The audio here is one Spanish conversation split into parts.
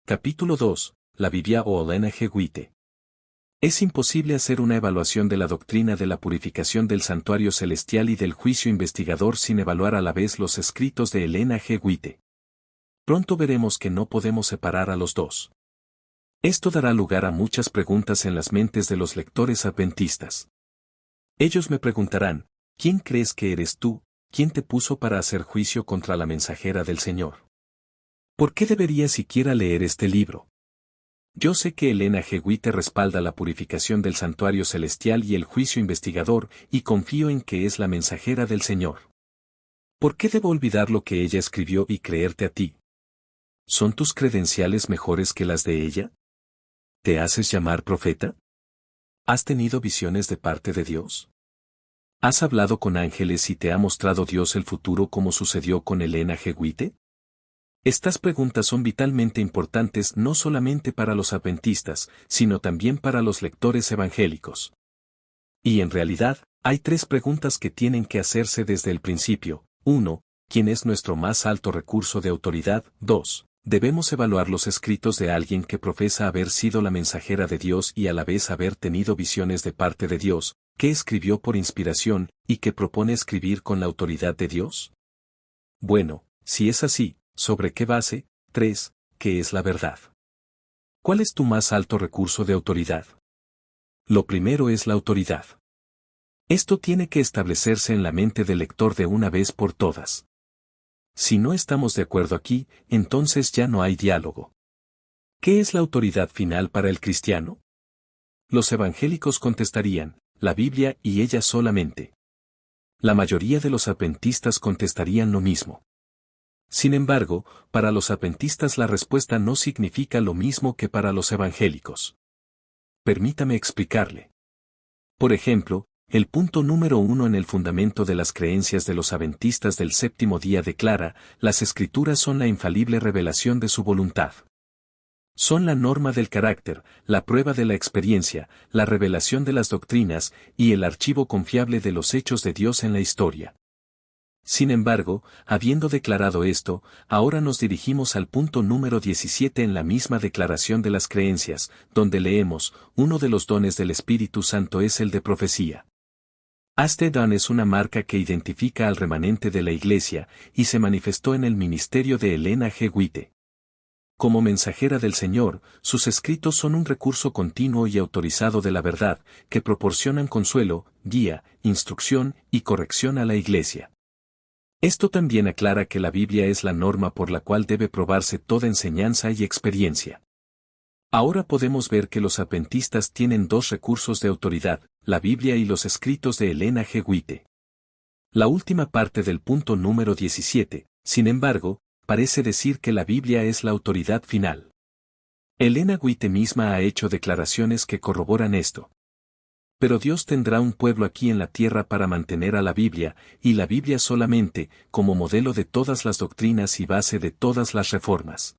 Capítulo 2. La Biblia o Ellen G. White. Es imposible hacer una evaluación de la doctrina de la purificación del santuario celestial y del juicio investigador sin evaluar a la vez los escritos de Ellen G. White. Pronto veremos que no podemos separar a los dos. Esto dará lugar a muchas preguntas en las mentes de los lectores adventistas. Ellos me preguntarán, ¿quién crees que eres tú? ¿Quién te puso para hacer juicio contra la mensajera del Señor? ¿Por qué debería siquiera leer este libro? Yo sé que Ellen G. White respalda la purificación del santuario celestial y el juicio investigador, y confío en que es la mensajera del Señor. ¿Por qué debo olvidar lo que ella escribió y creerte a ti? ¿Son tus credenciales mejores que las de ella? ¿Te haces llamar profeta? ¿Has tenido visiones de parte de Dios? ¿Has hablado con ángeles y te ha mostrado Dios el futuro como sucedió con Ellen G. White? Estas preguntas son vitalmente importantes no solamente para los adventistas, sino también para los lectores evangélicos. Y en realidad, hay tres preguntas que tienen que hacerse desde el principio. 1. ¿Quién es nuestro más alto recurso de autoridad? 2. Debemos evaluar los escritos de alguien que profesa haber sido la mensajera de Dios y a la vez haber tenido visiones de parte de Dios, que escribió por inspiración y que propone escribir con la autoridad de Dios. Bueno, si es así, ¿sobre qué base? 3. ¿Qué es la verdad? ¿Cuál es tu más alto recurso de autoridad? Lo primero es la autoridad. Esto tiene que establecerse en la mente del lector de una vez por todas. Si no estamos de acuerdo aquí, entonces ya no hay diálogo. ¿Qué es la autoridad final para el cristiano? Los evangélicos contestarían, la Biblia y ella solamente. La mayoría de los adventistas contestarían lo mismo. Sin embargo, para los adventistas la respuesta no significa lo mismo que para los evangélicos. Permítame explicarle. Por ejemplo, el punto número 1 en el fundamento de las creencias de los adventistas del séptimo día declara, las Escrituras son la infalible revelación de su voluntad. Son la norma del carácter, la prueba de la experiencia, la revelación de las doctrinas y el archivo confiable de los hechos de Dios en la historia. Sin embargo, habiendo declarado esto, ahora nos dirigimos al punto número 17 en la misma declaración de las creencias, donde leemos, uno de los dones del Espíritu Santo es el de profecía. Este don es una marca que identifica al remanente de la Iglesia, y se manifestó en el ministerio de Ellen G. White. Como mensajera del Señor, sus escritos son un recurso continuo y autorizado de la verdad, que proporcionan consuelo, guía, instrucción y corrección a la Iglesia. Esto también aclara que la Biblia es la norma por la cual debe probarse toda enseñanza y experiencia. Ahora podemos ver que los adventistas tienen dos recursos de autoridad, la Biblia y los escritos de Ellen G. White. La última parte del punto número 17, sin embargo, parece decir que la Biblia es la autoridad final. Ellen G. White misma ha hecho declaraciones que corroboran esto. Pero Dios tendrá un pueblo aquí en la tierra para mantener a la Biblia, y la Biblia solamente, como modelo de todas las doctrinas y base de todas las reformas.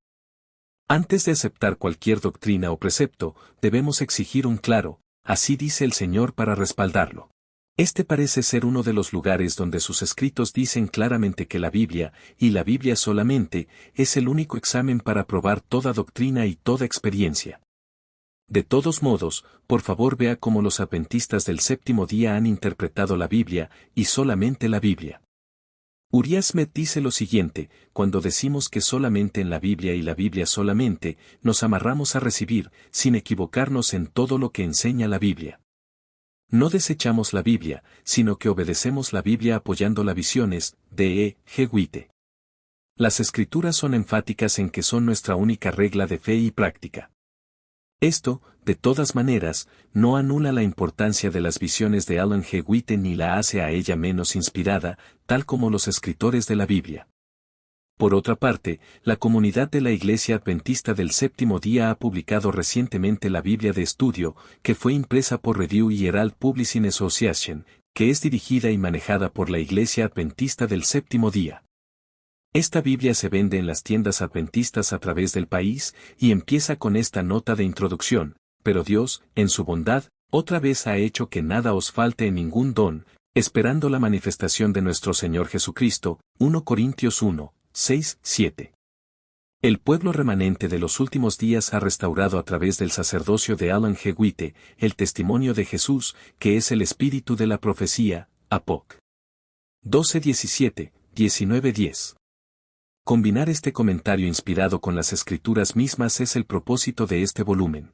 Antes de aceptar cualquier doctrina o precepto, debemos exigir un claro, así dice el Señor para respaldarlo. Este parece ser uno de los lugares donde sus escritos dicen claramente que la Biblia, y la Biblia solamente, es el único examen para probar toda doctrina y toda experiencia. De todos modos, por favor vea cómo los adventistas del séptimo día han interpretado la Biblia, y solamente la Biblia. Uriah Smith dice lo siguiente, cuando decimos que solamente en la Biblia y la Biblia solamente, nos amarramos a recibir, sin equivocarnos en todo lo que enseña la Biblia. No desechamos la Biblia, sino que obedecemos la Biblia apoyando las visiones, de E. G. White. Las Escrituras son enfáticas en que son nuestra única regla de fe y práctica. Esto, de todas maneras, no anula la importancia de las visiones de Ellen G. White ni la hace a ella menos inspirada, tal como los escritores de la Biblia. Por otra parte, la comunidad de la Iglesia Adventista del Séptimo Día ha publicado recientemente la Biblia de Estudio, que fue impresa por Review y Herald Publishing Association, que es dirigida y manejada por la Iglesia Adventista del Séptimo Día. Esta Biblia se vende en las tiendas adventistas a través del país, y empieza con esta nota de introducción, pero Dios, en su bondad, otra vez ha hecho que nada os falte en ningún don, esperando la manifestación de nuestro Señor Jesucristo, 1 Corintios 1, 6, 7. El pueblo remanente de los últimos días ha restaurado a través del sacerdocio de Alan G. White, el testimonio de Jesús, que es el espíritu de la profecía, Apoc. 12:17, 19:10. Combinar este comentario inspirado con las escrituras mismas es el propósito de este volumen.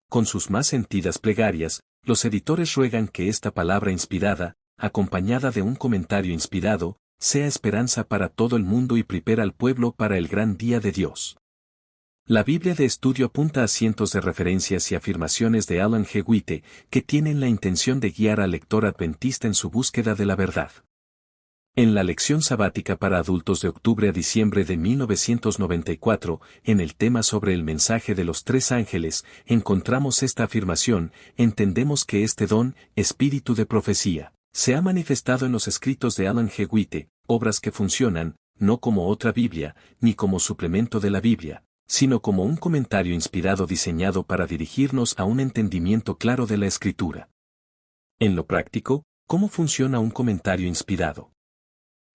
Con sus más sentidas plegarias, los editores ruegan que esta palabra inspirada, acompañada de un comentario inspirado, sea esperanza para todo el mundo y prepara al pueblo para el gran día de Dios. La Biblia de estudio apunta a cientos de referencias y afirmaciones de Alan G. White que tienen la intención de guiar al lector adventista en su búsqueda de la verdad. En la lección sabática para adultos de octubre a diciembre de 1994, en el tema sobre el mensaje de los tres ángeles, encontramos esta afirmación: entendemos que este don, espíritu de profecía, se ha manifestado en los escritos de Alan G. White, obras que funcionan, no como otra Biblia, ni como suplemento de la Biblia, sino como un comentario inspirado diseñado para dirigirnos a un entendimiento claro de la Escritura. En lo práctico, ¿cómo funciona un comentario inspirado?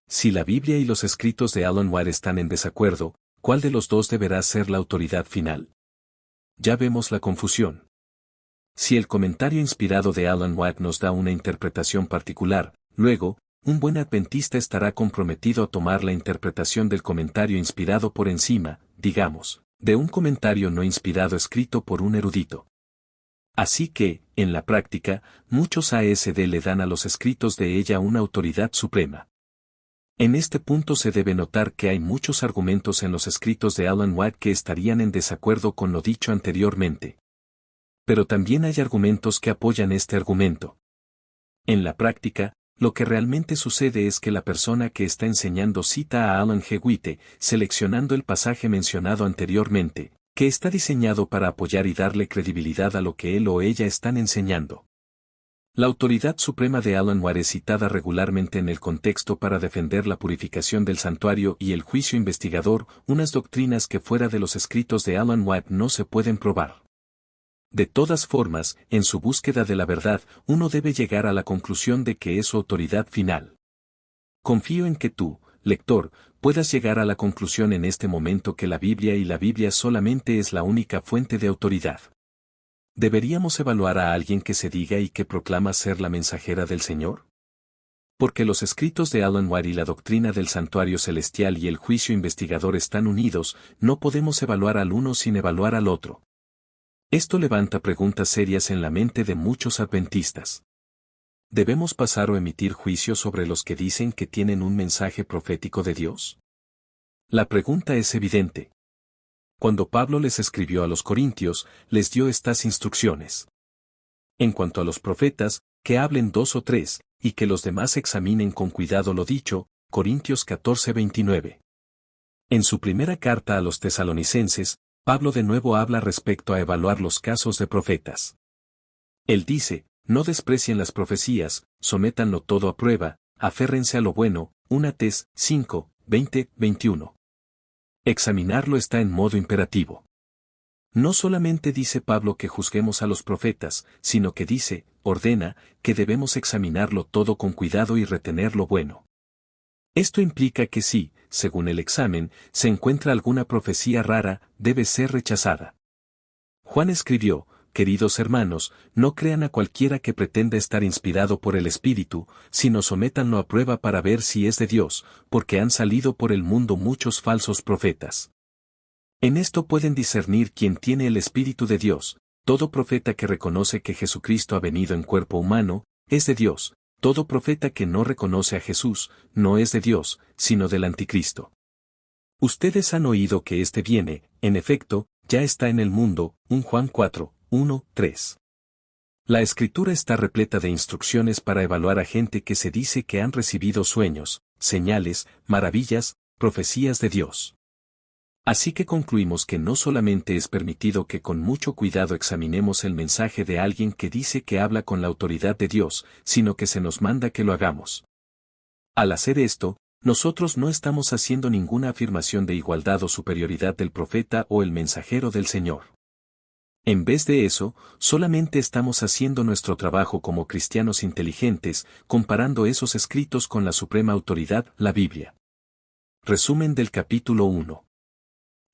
Si la Biblia y los escritos de Alan White están en desacuerdo, ¿cuál de los dos deberá ser la autoridad final? Ya vemos la confusión. Si el comentario inspirado de Alan White nos da una interpretación particular, luego, un buen adventista estará comprometido a tomar la interpretación del comentario inspirado por encima, digamos, de un comentario no inspirado escrito por un erudito. Así que, en la práctica, muchos ASD le dan a los escritos de ella una autoridad suprema. En este punto se debe notar que hay muchos argumentos en los escritos de Alan White que estarían en desacuerdo con lo dicho anteriormente. Pero también hay argumentos que apoyan este argumento. En la práctica, lo que realmente sucede es que la persona que está enseñando cita a Alan G. White, seleccionando el pasaje mencionado anteriormente, que está diseñado para apoyar y darle credibilidad a lo que él o ella están enseñando. La autoridad suprema de Alan White es citada regularmente en el contexto para defender la purificación del santuario y el juicio investigador, unas doctrinas que fuera de los escritos de Alan White no se pueden probar. De todas formas, en su búsqueda de la verdad, uno debe llegar a la conclusión de que es su autoridad final. Confío en que tú, lector, puedas llegar a la conclusión en este momento que la Biblia y la Biblia solamente es la única fuente de autoridad. ¿Deberíamos evaluar a alguien que se diga y que proclama ser la mensajera del Señor? Porque los escritos de Alan White y la doctrina del santuario celestial y el juicio investigador están unidos, no podemos evaluar al uno sin evaluar al otro. Esto levanta preguntas serias en la mente de muchos adventistas. ¿Debemos pasar o emitir juicio sobre los que dicen que tienen un mensaje profético de Dios? La pregunta es evidente. Cuando Pablo les escribió a los corintios, les dio estas instrucciones. En cuanto a los profetas, que hablen 2 o 3, y que los demás examinen con cuidado lo dicho, Corintios 14:29. En su primera carta a los tesalonicenses, Pablo de nuevo habla respecto a evaluar los casos de profetas. Él dice: no desprecien las profecías, sométanlo todo a prueba, aférrense a lo bueno, 1 Tes. 5, 20, 21. Examinarlo está en modo imperativo. No solamente dice Pablo que juzguemos a los profetas, sino que dice, ordena, que debemos examinarlo todo con cuidado y retener lo bueno. Esto implica que si, según el examen, se encuentra alguna profecía rara, debe ser rechazada. Juan escribió: queridos hermanos, no crean a cualquiera que pretenda estar inspirado por el Espíritu, sino sométanlo a prueba para ver si es de Dios, porque han salido por el mundo muchos falsos profetas. En esto pueden discernir quién tiene el Espíritu de Dios. Todo profeta que reconoce que Jesucristo ha venido en cuerpo humano, es de Dios. Todo profeta que no reconoce a Jesús, no es de Dios, sino del Anticristo. Ustedes han oído que éste viene, en efecto, ya está en el mundo, 1 Juan 4, 1, 3. La Escritura está repleta de instrucciones para evaluar a gente que se dice que han recibido sueños, señales, maravillas, profecías de Dios. Así que concluimos que no solamente es permitido que con mucho cuidado examinemos el mensaje de alguien que dice que habla con la autoridad de Dios, sino que se nos manda que lo hagamos. Al hacer esto, nosotros no estamos haciendo ninguna afirmación de igualdad o superioridad del profeta o el mensajero del Señor. En vez de eso, solamente estamos haciendo nuestro trabajo como cristianos inteligentes, comparando esos escritos con la suprema autoridad, la Biblia. Resumen del capítulo 1.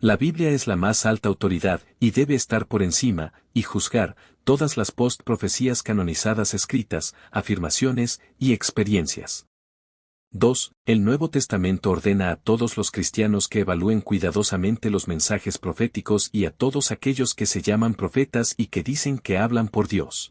La Biblia es la más alta autoridad y debe estar por encima y juzgar todas las post-profecías canonizadas escritas, afirmaciones y experiencias. 2. El Nuevo Testamento ordena a todos los cristianos que evalúen cuidadosamente los mensajes proféticos y a todos aquellos que se llaman profetas y que dicen que hablan por Dios.